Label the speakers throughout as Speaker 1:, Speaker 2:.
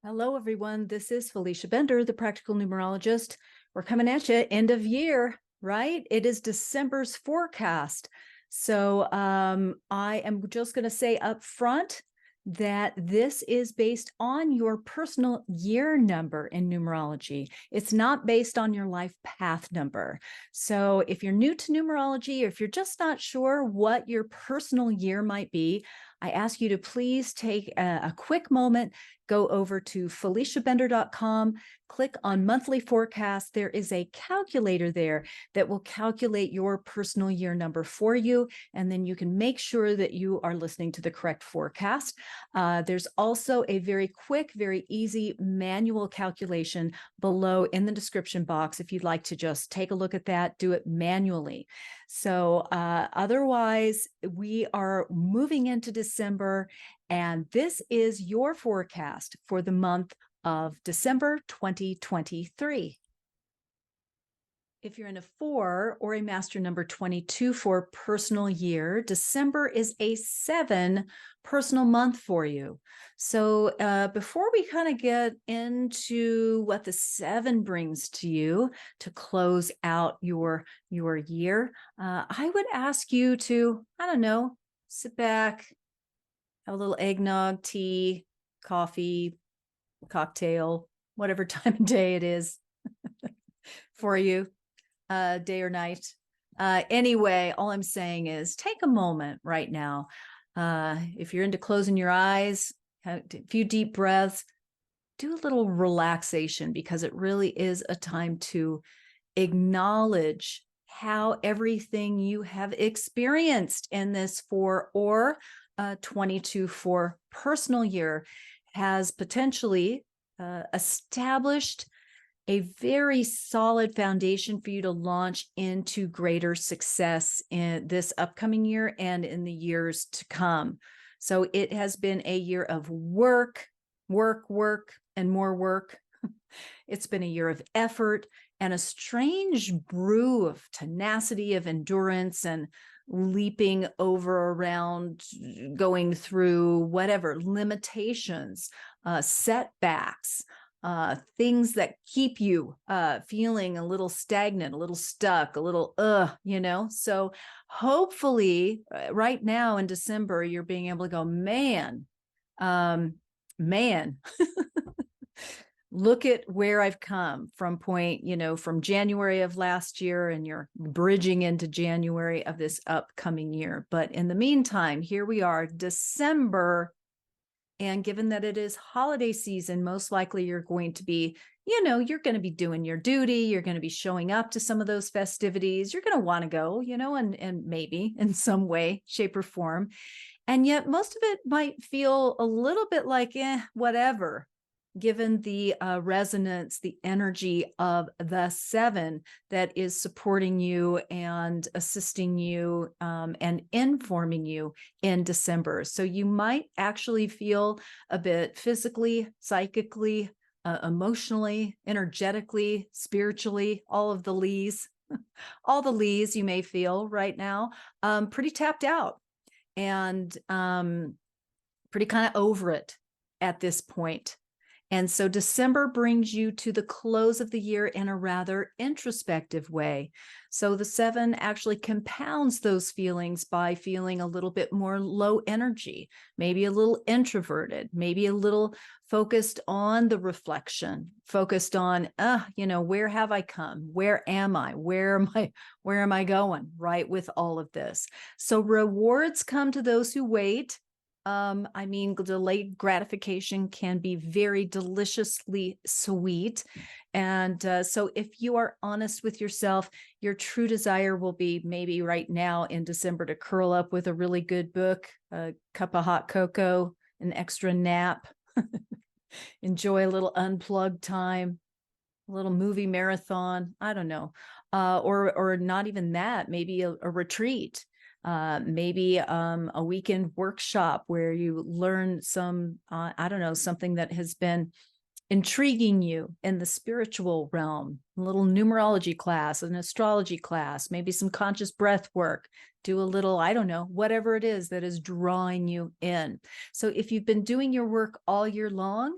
Speaker 1: Hello, everyone. This is Felicia Bender, the Practical Numerologist. We're coming at you end of year, right? It is December's forecast. So I am just going to say up front that this is based on your personal year number in numerology. It's not based on your life path number. So if you're new to numerology, or if you're just not sure what your personal year might be, I ask you to please take a quick moment, go over to FeliciaBender.com, click on monthly forecast. There is a calculator there that will calculate your personal year number for you, and then you can make sure that you are listening to the correct forecast. There's also a very quick, very easy manual calculation below in the description box if you'd like to just take a look at that, do it manually. So otherwise, we are moving into December, and this is your forecast for the month of December 2023. If you're in a 4 or a master number 22 for personal year, December is a 7 personal month for you. So before we kind of get into what the 7 brings to you to close out your year, I would ask you to, I don't know, sit back, have a little eggnog, tea, coffee, cocktail, whatever time of day it is for you. Day or night. Anyway, all I'm saying is take a moment right now. If you're into closing your eyes, a few deep breaths, do a little relaxation, because it really is a time to acknowledge how everything you have experienced in this 4 or 22 for personal year has potentially established a very solid foundation for you to launch into greater success in this upcoming year and in the years to come. So it has been a year of work, and more work. It's been a year of effort and a strange brew of tenacity, of endurance, and leaping over, around, going through whatever limitations, setbacks, things that keep you feeling a little stagnant, a little stuck, a little so hopefully right now in December you're being able to go, man, look at where I've come from from January of last year, and you're bridging into January of this upcoming year. But in the meantime, here we are, December. And given that it is holiday season, most likely you're going to be, you're going to be doing your duty. You're going to be showing up to some of those festivities. You're going to want to go, and maybe in some way, shape, or form. And yet most of it might feel a little bit like, whatever, given the resonance, the energy of the 7 that is supporting you and assisting you and informing you in December. So you might actually feel a bit physically, psychically, emotionally, energetically, spiritually, all of the lees, all the lees you may feel right now, pretty tapped out and pretty kind of over it at this point. And so December brings you to the close of the year in a rather introspective way. So the 7 actually compounds those feelings by feeling a little bit more low energy, maybe a little introverted, maybe a little focused on the reflection, focused on, where have I come? Where am I? Where am I going? Right, with all of this. So rewards come to those who wait. Delayed gratification can be very deliciously sweet. And so if you are honest with yourself, your true desire will be maybe right now in December to curl up with a really good book, a cup of hot cocoa, an extra nap, enjoy a little unplugged time, a little movie marathon. I don't know. Or not even that, maybe a retreat. Maybe a weekend workshop where you learn some, something that has been intriguing you in the spiritual realm, a little numerology class, an astrology class, maybe some conscious breath work, do a little, whatever it is that is drawing you in. So if you've been doing your work all year long,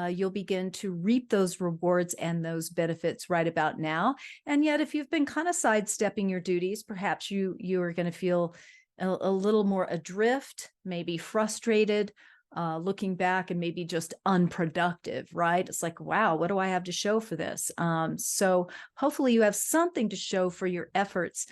Speaker 1: you'll begin to reap those rewards and those benefits right about now. And yet, if you've been kind of sidestepping your duties, perhaps you are going to feel a little more adrift, maybe frustrated, looking back, and maybe just unproductive, right? It's like, wow, what do I have to show for this? So hopefully you have something to show for your efforts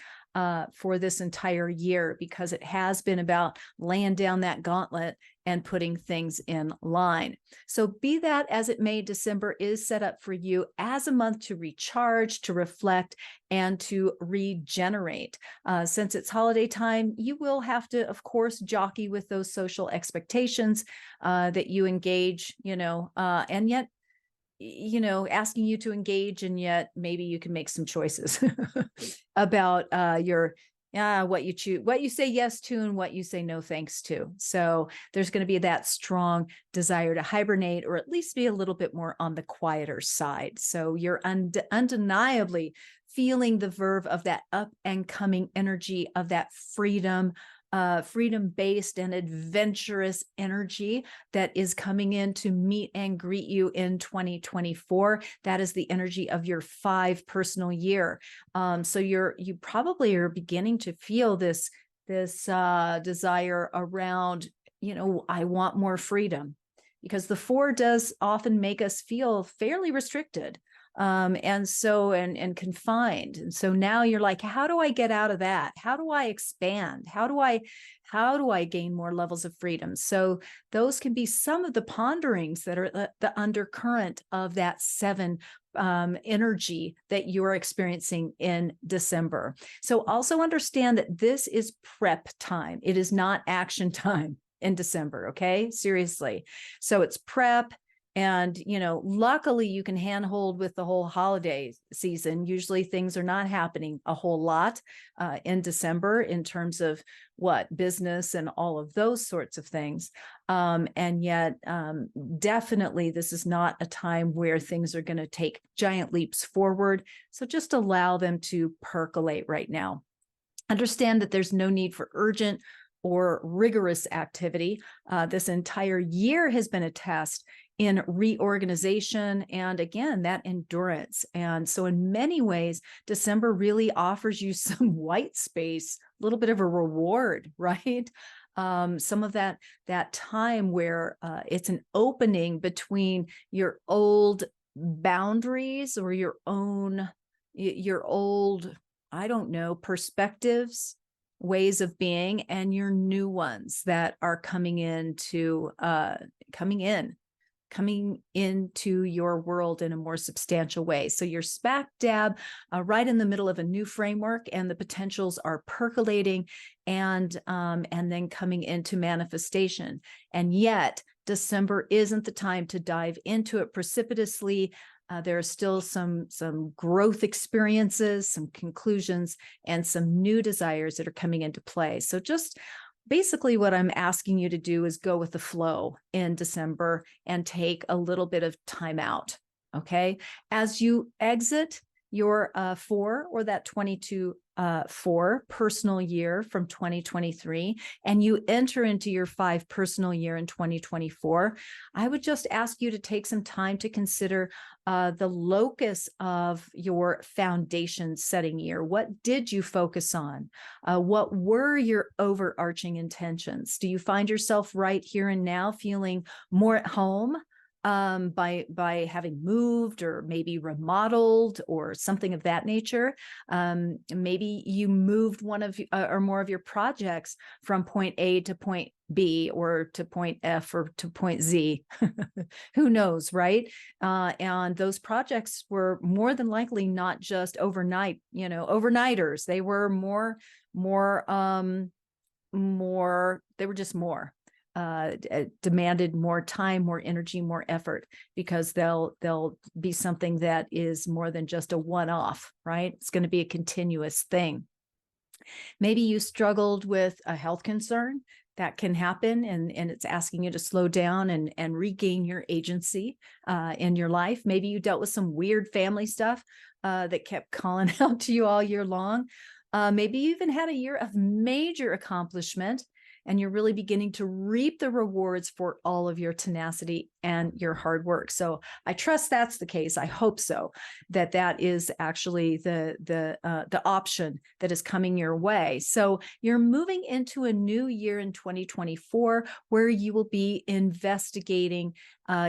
Speaker 1: for this entire year, because it has been about laying down that gauntlet and putting things in line. So be that as it may, December is set up for you as a month to recharge, to reflect, and to regenerate. Since it's holiday time, you will have to, of course, jockey with those social expectations that you engage, and yet, asking you to engage, and yet maybe you can make some choices about what you choose, what you say yes to, and what you say no thanks to. So there's going to be that strong desire to hibernate, or at least be a little bit more on the quieter side. So you're undeniably feeling the verve of that up and coming energy, of that freedom-based and adventurous energy that is coming in to meet and greet you in 2024. That is the energy of your 5 personal year. So you probably are beginning to feel this desire around, I want more freedom, because the 4 does often make us feel fairly restricted. And confined. And so now you're like, how do I get out of that? How do I expand? How do I gain more levels of freedom? So those can be some of the ponderings that are the undercurrent of that 7 energy that you're experiencing in December. So also understand that this is prep time. It is not action time in December. Okay. Seriously. So it's prep. And, luckily you can handhold with the whole holiday season. Usually things are not happening a whole lot in December in terms of business and all of those sorts of things. And yet definitely this is not a time where things are going to take giant leaps forward. So just allow them to percolate right now. Understand that there's no need for urgent or rigorous activity. This entire year has been a test in reorganization and, again, that endurance. And so in many ways, December really offers you some white space, a little bit of a reward, right? Some of that time where it's an opening between your old boundaries or your old, I don't know, perspectives, ways of being, and your new ones that are coming into your world in a more substantial way. So you're smack dab right in the middle of a new framework, and the potentials are percolating and then coming into manifestation. And yet December isn't the time to dive into it precipitously. There are still some growth experiences, some conclusions, and some new desires that are coming into play. So just basically what I'm asking you to do is go with the flow in December and take a little bit of time out. Okay. As you exit your 4 or that 4 personal year from 2023, and you enter into your 5 personal year in 2024, I would just ask you to take some time to consider the locus of your foundation setting year. What did you focus on? What were your overarching intentions? Do you find yourself right here and now feeling more at home by having moved or maybe remodeled or something of that nature? Maybe you moved one of or more of your projects from point A to point B, or to point F, or to point Z. Who knows, right? And those projects were more than likely not just overnighters. They were they were just more. Demanded more time, more energy, more effort, because they'll be something that is more than just a one-off, right? It's going to be a continuous thing. Maybe you struggled with a health concern. That can happen, and it's asking you to slow down and regain your agency in your life. Maybe you dealt with some weird family stuff that kept calling out to you all year long. Maybe you even had a year of major accomplishment, and you're really beginning to reap the rewards for all of your tenacity and your hard work. So I trust that's the case. I hope so, that is actually the option that is coming your way. So you're moving into a new year in 2024 where you will be investigating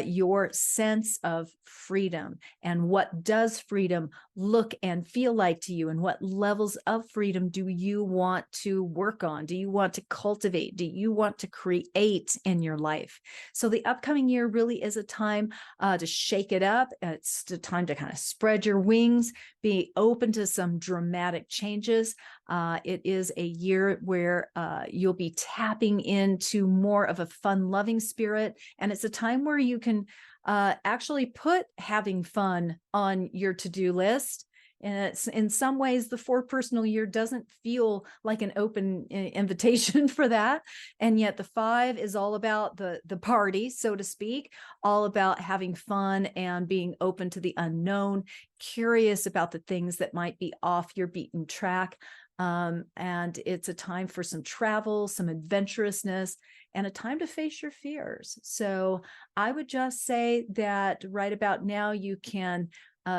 Speaker 1: your sense of freedom and what does freedom look and feel like to you, and what levels of freedom do you want to work on? Do you want to cultivate? Do you want to create in your life? So the upcoming year really is a time to shake it up. It's the time to kind of spread your wings, be open to some dramatic changes. It is a year where you'll be tapping into more of a fun-loving spirit, and it's a time where you can actually put having fun on your to-do list. And it's, in some ways, the 4 personal year doesn't feel like an open invitation for that. And yet the 5 is all about the party, so to speak, all about having fun and being open to the unknown, curious about the things that might be off your beaten track. And it's a time for some travel, some adventurousness, and a time to face your fears. So I would just say that right about now, you can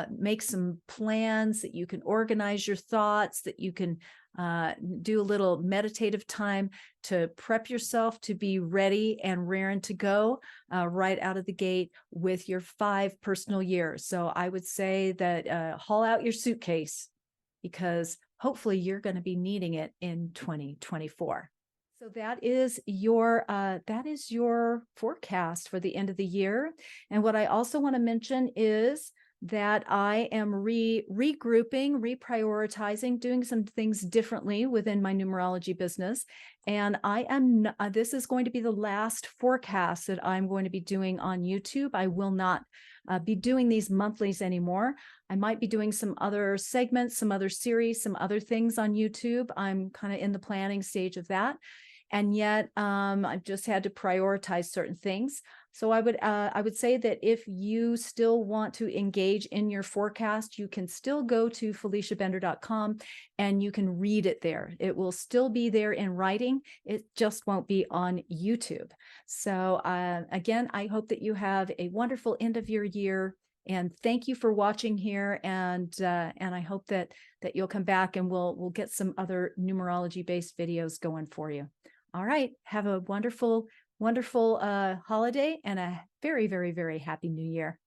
Speaker 1: make some plans, that you can organize your thoughts, that you can do a little meditative time to prep yourself to be ready and raring to go right out of the gate with your 5 personal years. So I would say that haul out your suitcase, because hopefully you're going to be needing it in 2024. So that is your forecast for the end of the year. And what I also want to mention is that I am regrouping, reprioritizing, doing some things differently within my numerology business. And I am this is going to be the last forecast that I'm going to be doing on YouTube. I will not be doing these monthlies anymore. I might be doing some other segments, some other series, some other things on YouTube. I'm kind of in the planning stage of that. And yet I've just had to prioritize certain things. So I would say that if you still want to engage in your forecast, you can still go to FeliciaBender.com and you can read it there. It will still be there in writing. It just won't be on YouTube. So again, I hope that you have a wonderful end of your year. And thank you for watching here. And I hope that you'll come back and we'll get some other numerology-based videos going for you. All right. Have a wonderful holiday and a very, very, very happy new year.